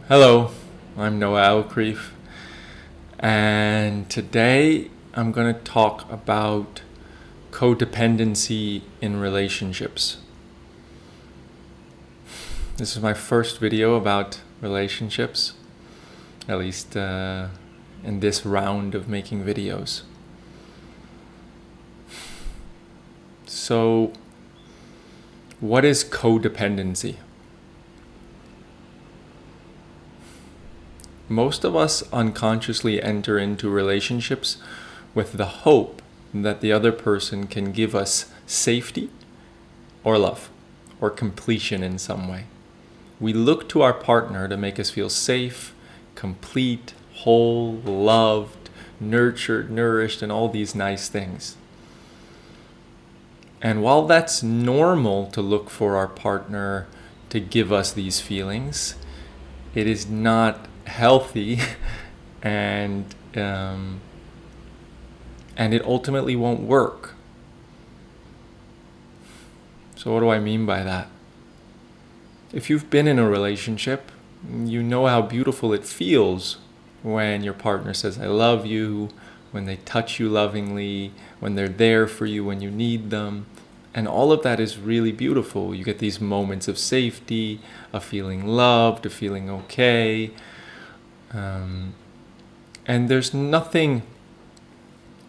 Hello, I'm Elkrief, and today I'm going to talk about codependency in relationships. This is my first video about relationships, at least in this round of making videos. So, what is codependency? Most of us unconsciously enter into relationships with the hope that the other person can give us safety or love or completion in some way. We look to our partner to make us feel safe, complete, whole, loved, nurtured, nourished, and all these nice things. And while that's normal to look for our partner to give us these feelings, it is not healthy and it ultimately won't work. So what do I mean by that? If you've been in a relationship, you know how beautiful it feels when your partner says, I love you, when they touch you lovingly, when they're there for you when you need them. And all of that is really beautiful. You get these moments of safety, of feeling loved, of feeling okay. And there's nothing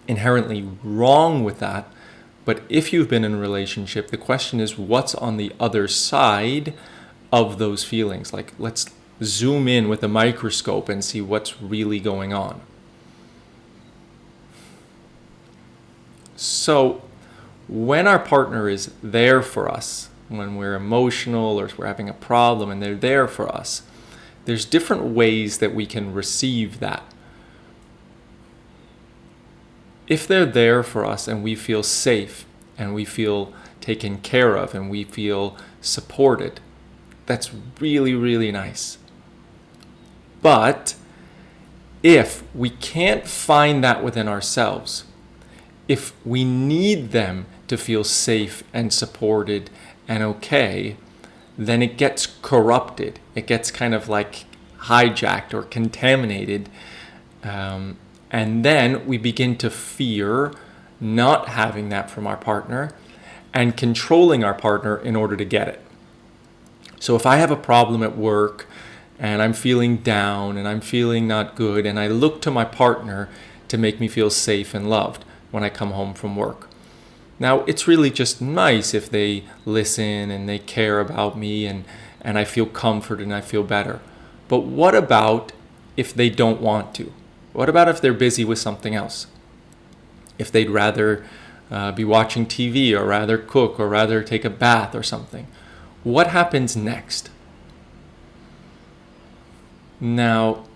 inherently wrong with that. But if you've been in a relationship, the question is what's on the other side of those feelings? Like, let's zoom in with a microscope and see what's really going on. So when our partner is there for us, when we're emotional or we're having a problem and they're there for us, there's different ways that we can receive that. If they're there for us and we feel safe and we feel taken care of and we feel supported, that's really, really nice. But if we can't find that within ourselves, if we need them to feel safe and supported and okay, then it gets corrupted. It gets kind of like hijacked or contaminated. And then we begin to fear not having that from our partner and controlling our partner in order to get it. So if I have a problem at work and I'm feeling down and I'm feeling not good and I look to my partner to make me feel safe and loved when I come home from work. Now, it's really just nice if they listen and they care about me and I feel comforted and I feel better. But what about if they don't want to? What about if they're busy with something else? If they'd rather be watching TV or rather cook or rather take a bath or something? What happens next? Now,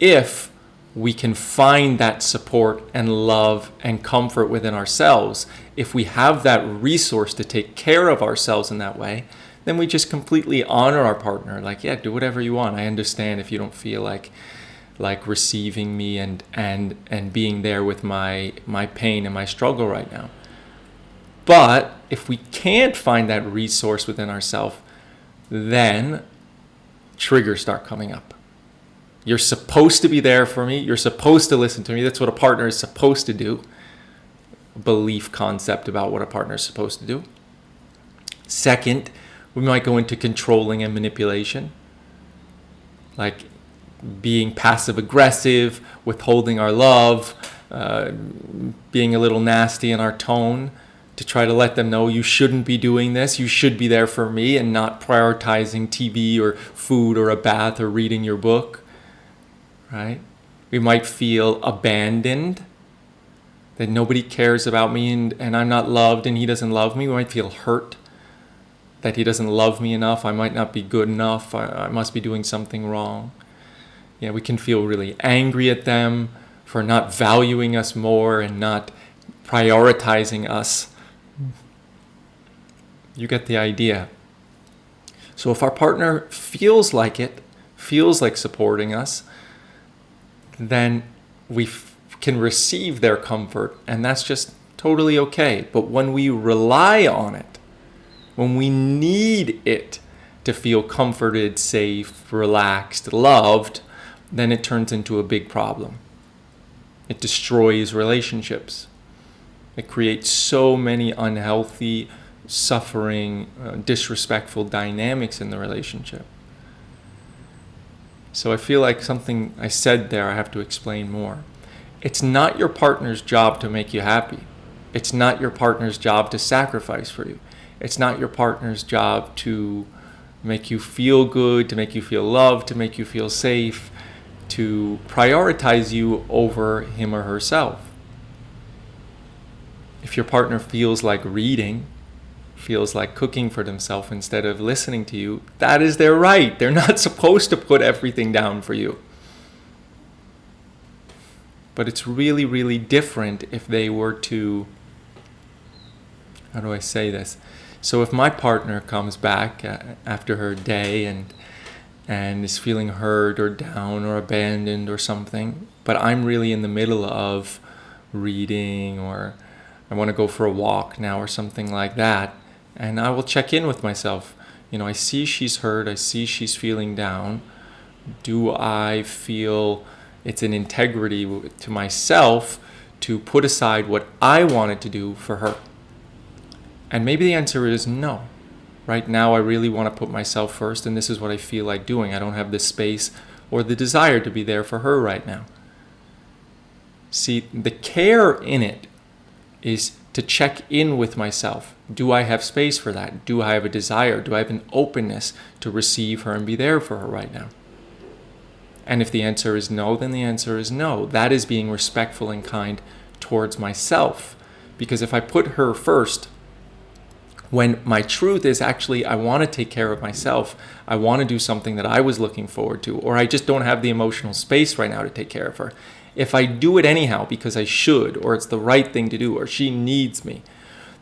if we can find that support and love and comfort within ourselves, if we have that resource to take care of ourselves in that way, then we just completely honor our partner. Like, yeah, do whatever you want. I understand if you don't feel like receiving me and being there with my pain and my struggle right now. But if we can't find that resource within ourselves, then triggers start coming up. You're supposed to be there for me. You're supposed to listen to me. That's what a partner is supposed to do. Belief concept about what a partner is supposed to do. Second, we might go into controlling and manipulation, like being passive aggressive, withholding our love, being a little nasty in our tone to try to let them know you shouldn't be doing this. You should be there for me and not prioritizing TV or food or a bath or reading your book. Right? We might feel abandoned, that nobody cares about me and I'm not loved and he doesn't love me. We might feel hurt that he doesn't love me enough. I might not be good enough. I must be doing something wrong. Yeah, we can feel really angry at them for not valuing us more and not prioritizing us. You get the idea. So if our partner feels like supporting us, then we can receive their comfort, and that's just totally okay. But when we rely on it, when we need it, to feel comforted, safe, relaxed, loved, then it turns into a big problem. It destroys relationships. It creates so many unhealthy, suffering, disrespectful dynamics in the relationship. So I feel like something I said there, I have to explain more. It's not your partner's job to make you happy. It's not your partner's job to sacrifice for you. It's not your partner's job to make you feel good, to make you feel loved, to make you feel safe, to prioritize you over him or herself. If your partner feels like reading, feels like cooking for themselves instead of listening to you, that is their right. They're not supposed to put everything down for you. But it's really, really different if they were to, how do I say this? So if my partner comes back after her day and is feeling hurt or down or abandoned or something, but I'm really in the middle of reading, or I want to go for a walk now or something like that, and I will check in with myself. I see she's hurt, I see she's feeling down. Do I feel it's an integrity to myself to put aside what I wanted to do for her? And maybe the answer is no. Right now I really want to put myself first, and this is what I feel like doing. I don't have the space or the desire to be there for her right now. See, the care in it is to check in with myself. Do I have space for that? Do I have a desire? Do I have an openness to receive her and be there for her right now? And if the answer is no, then the answer is no. That is being respectful and kind towards myself. Because if I put her first, when my truth is actually I want to take care of myself, I want to do something that I was looking forward to, or I just don't have the emotional space right now to take care of her. If I do it anyhow because I should, or it's the right thing to do, or she needs me,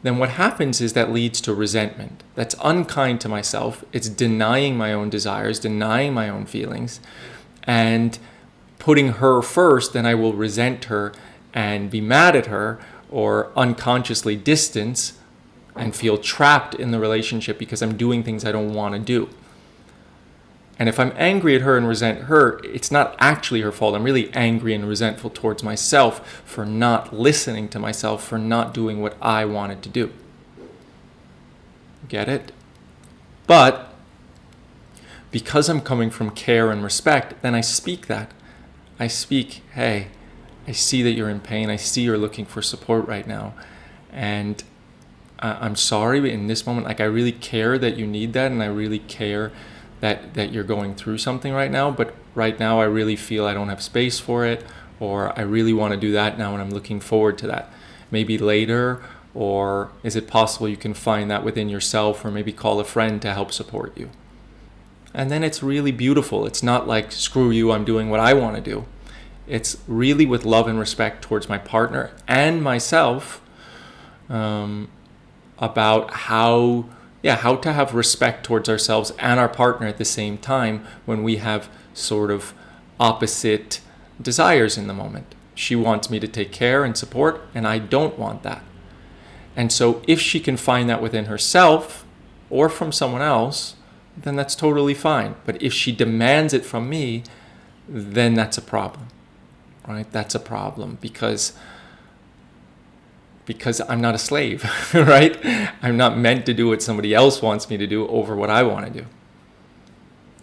then what happens is that leads to resentment. That's unkind to myself. It's denying my own desires, denying my own feelings, and putting her first. Then I will resent her and be mad at her, or unconsciously distance and feel trapped in the relationship because I'm doing things I don't want to do. And if I'm angry at her and resent her, it's not actually her fault. I'm really angry and resentful towards myself for not listening to myself, for not doing what I wanted to do. Get it? But because I'm coming from care and respect, then I speak that. I speak, hey, I see that you're in pain. I see you're looking for support right now. And I'm sorry, but in this moment, I really care that you need that, and I really care that you're going through something right now, but right now I really feel I don't have space for it, or I really want to do that now and I'm looking forward to that. Maybe later, or is it possible you can find that within yourself, or maybe call a friend to help support you? And then it's really beautiful. It's not like, screw you, I'm doing what I want to do. It's really with love and respect towards my partner and myself, about how to have respect towards ourselves and our partner at the same time when we have sort of opposite desires in the moment. She wants me to take care and support, and I don't want that. And so if she can find that within herself or from someone else, then that's totally fine. But if she demands it from me, then that's a problem, right? That's a problem because I'm not a slave, right? I'm not meant to do what somebody else wants me to do over what I want to do.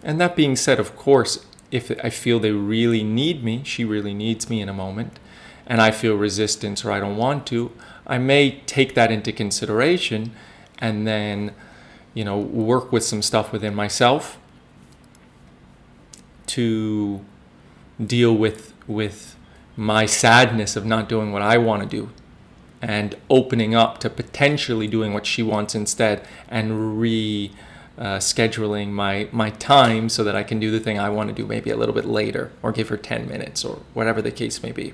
And that being said, of course, if I feel they really need me, she really needs me in a moment, and I feel resistance or I don't want to, I may take that into consideration and then, work with some stuff within myself to deal with my sadness of not doing what I want to do, and opening up to potentially doing what she wants instead, and scheduling my time so that I can do the thing I want to do maybe a little bit later, or give her 10 minutes or whatever the case may be.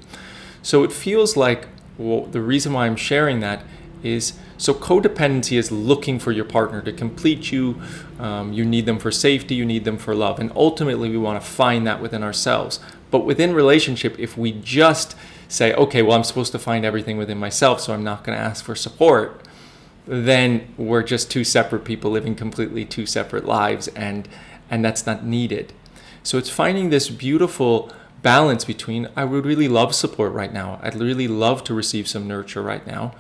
So it feels like, the reason why I'm sharing that is, so codependency is looking for your partner to complete you. You need them for safety, you need them for love, and ultimately we want to find that within ourselves. But within relationship, if we just say, okay, well, I'm supposed to find everything within myself, so I'm not going to ask for support, then we're just two separate people living completely two separate lives, and that's not needed. So it's finding this beautiful balance between, I would really love support right now, I'd really love to receive some nurture right now,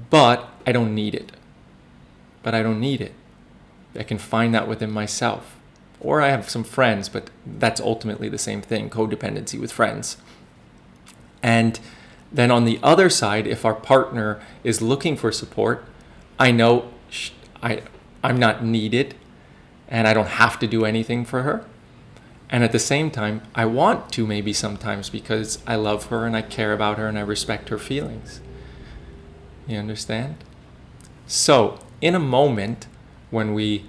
but I don't need it. I can find that within myself. Or I have some friends, but that's ultimately the same thing, codependency with friends. And then on the other side, if our partner is looking for support, I know I'm not needed and I don't have to do anything for her. And at the same time, I want to maybe sometimes because I love her and I care about her and I respect her feelings. You understand? So in a moment when we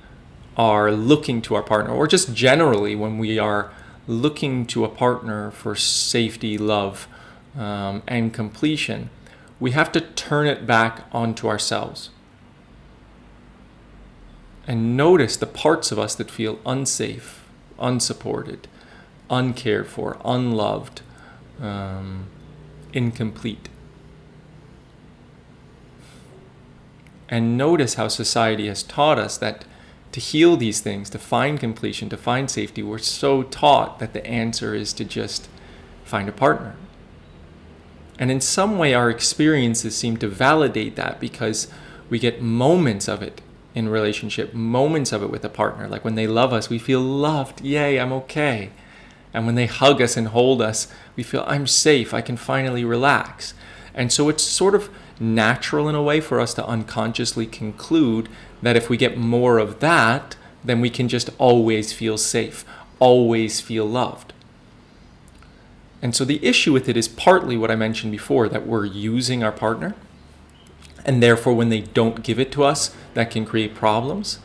are looking to our partner, or just generally when we are looking to a partner for safety, love, and completion, we have to turn it back onto ourselves and notice the parts of us that feel unsafe, unsupported, uncared for, unloved, incomplete. And notice how society has taught us that to heal these things, to find completion, to find safety, we're so taught that the answer is to just find a partner. And in some way, our experiences seem to validate that because we get moments of it in relationship, moments of it with a partner. Like when they love us, we feel loved. Yay, I'm okay. And when they hug us and hold us, we feel I'm safe. I can finally relax. And so it's sort of natural in a way for us to unconsciously conclude that if we get more of that, then we can just always feel safe, always feel loved. And so the issue with it is partly what I mentioned before, that we're using our partner, and therefore when they don't give it to us, that can create problems.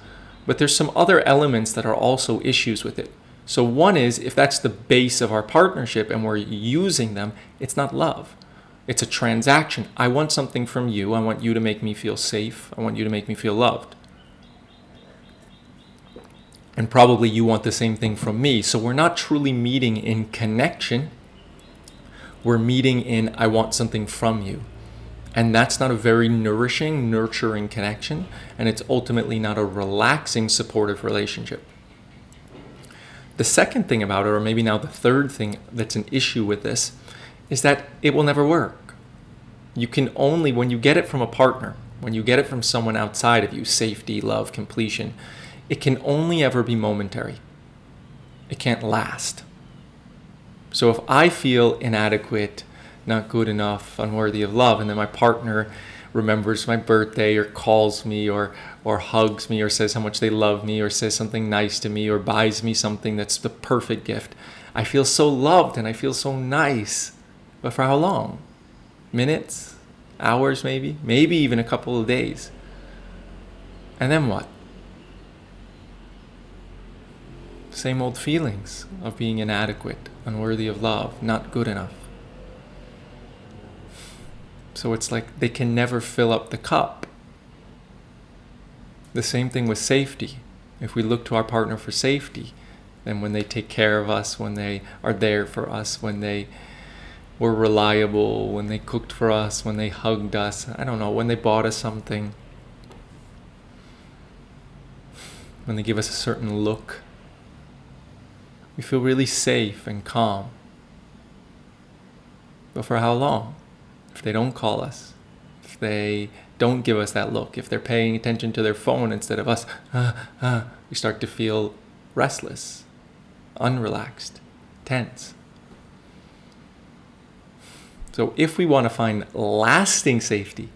But there's some other elements that are also issues with it. So one is, if that's the base of our partnership and we're using them, it's not love. It's a transaction. I want something from you. I want you to make me feel safe. I want you to make me feel loved. And probably you want the same thing from me. So we're not truly meeting in connection. We're meeting in, I want something from you. And that's not a very nourishing, nurturing connection. And it's ultimately not a relaxing, supportive relationship. The second thing about it, or maybe now the third thing that's an issue with this, is that it will never work. You can only, when you get it from a partner, when you get it from someone outside of you, safety, love, completion, it can only ever be momentary. It can't last. So if I feel inadequate, not good enough, unworthy of love, and then my partner remembers my birthday or calls me or hugs me or says how much they love me or says something nice to me or buys me something that's the perfect gift, I feel so loved and I feel so nice. But for how long? Minutes? Hours maybe? Maybe even a couple of days. And then what? Same old feelings of being inadequate, unworthy of love, not good enough. So it's like they can never fill up the cup. The same thing with safety. If we look to our partner for safety, then when they take care of us, when they are there for us, when they were reliable, when they cooked for us, when they hugged us, I don't know, when they bought us something, when they give us a certain look, we feel really safe and calm. But for how long? If they don't call us, if they don't give us that look, if they're paying attention to their phone instead of us, we start to feel restless, unrelaxed, tense. So if we want to find lasting safety,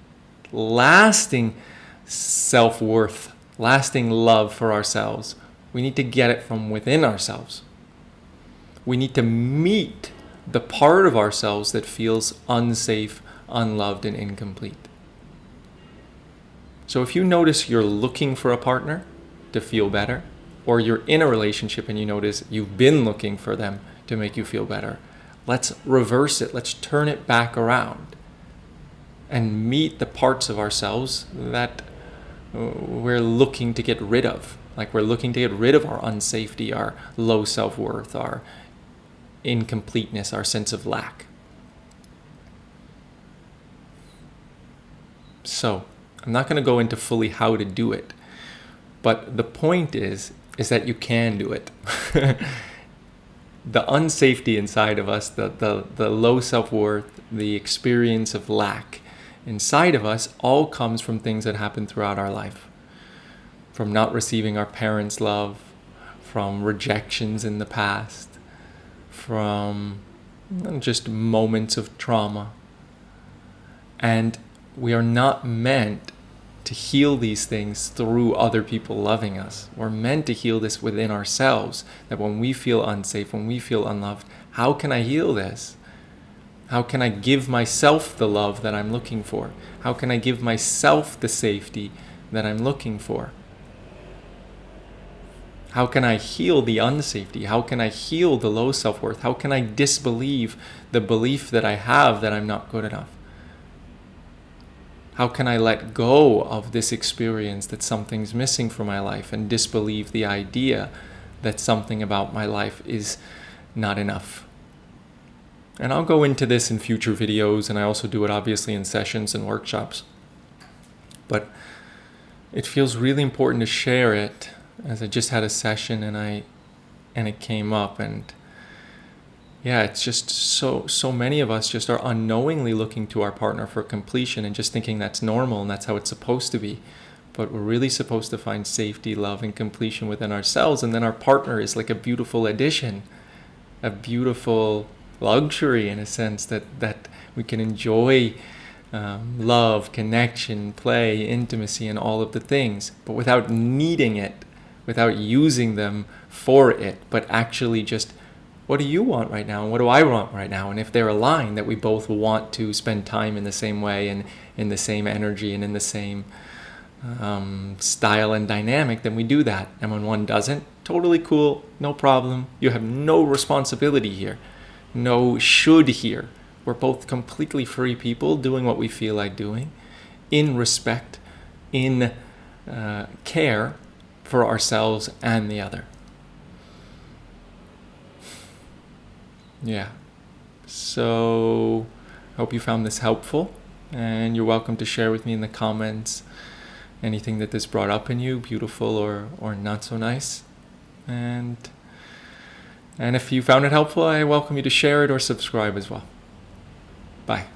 lasting self-worth, lasting love for ourselves, we need to get it from within ourselves. We need to meet the part of ourselves that feels unsafe, unloved, and incomplete. So if you notice you're looking for a partner to feel better, or you're in a relationship and you notice you've been looking for them to make you feel better, let's reverse it. Let's turn it back around and meet the parts of ourselves that we're looking to get rid of. Like we're looking to get rid of our unsafety, our low self-worth, our incompleteness, our sense of lack. So I'm not going to go into fully how to do it. But the point is that you can do it. The unsafety inside of us, the low self-worth, the experience of lack inside of us all comes from things that happen throughout our life. From not receiving our parents' love, from rejections in the past, from just moments of trauma. And we are not meant to heal these things through other people loving us. We're meant to heal this within ourselves, that when we feel unsafe, when we feel unloved, how can I heal this? How can I give myself the love that I'm looking for? How can I give myself the safety that I'm looking for? How can I heal the unsafety? How can I heal the low self-worth? How can I disbelieve the belief that I have that I'm not good enough? How can I let go of this experience that something's missing from my life and disbelieve the idea that something about my life is not enough? And I'll go into this in future videos, and I also do it obviously in sessions and workshops. But it feels really important to share it, as I just had a session and it came up, and yeah, it's just so many of us just are unknowingly looking to our partner for completion and just thinking that's normal and that's how it's supposed to be. But we're really supposed to find safety, love, and completion within ourselves, and then our partner is like a beautiful addition, a beautiful luxury in a sense that we can enjoy love, connection, play, intimacy, and all of the things, but without needing it, without using them for it, but actually just, what do you want right now and what do I want right now? And if they're aligned, that we both want to spend time in the same way and in the same energy and in the same style and dynamic, then we do that. And when one doesn't, totally cool, no problem. You have no responsibility here, no should here. We're both completely free people doing what we feel like doing, in respect, in care for ourselves and the other. Yeah. So, hope you found this helpful, and you're welcome to share with me in the comments anything that this brought up in you, beautiful or not so nice. And if you found it helpful, I welcome you to share it or subscribe as well. Bye.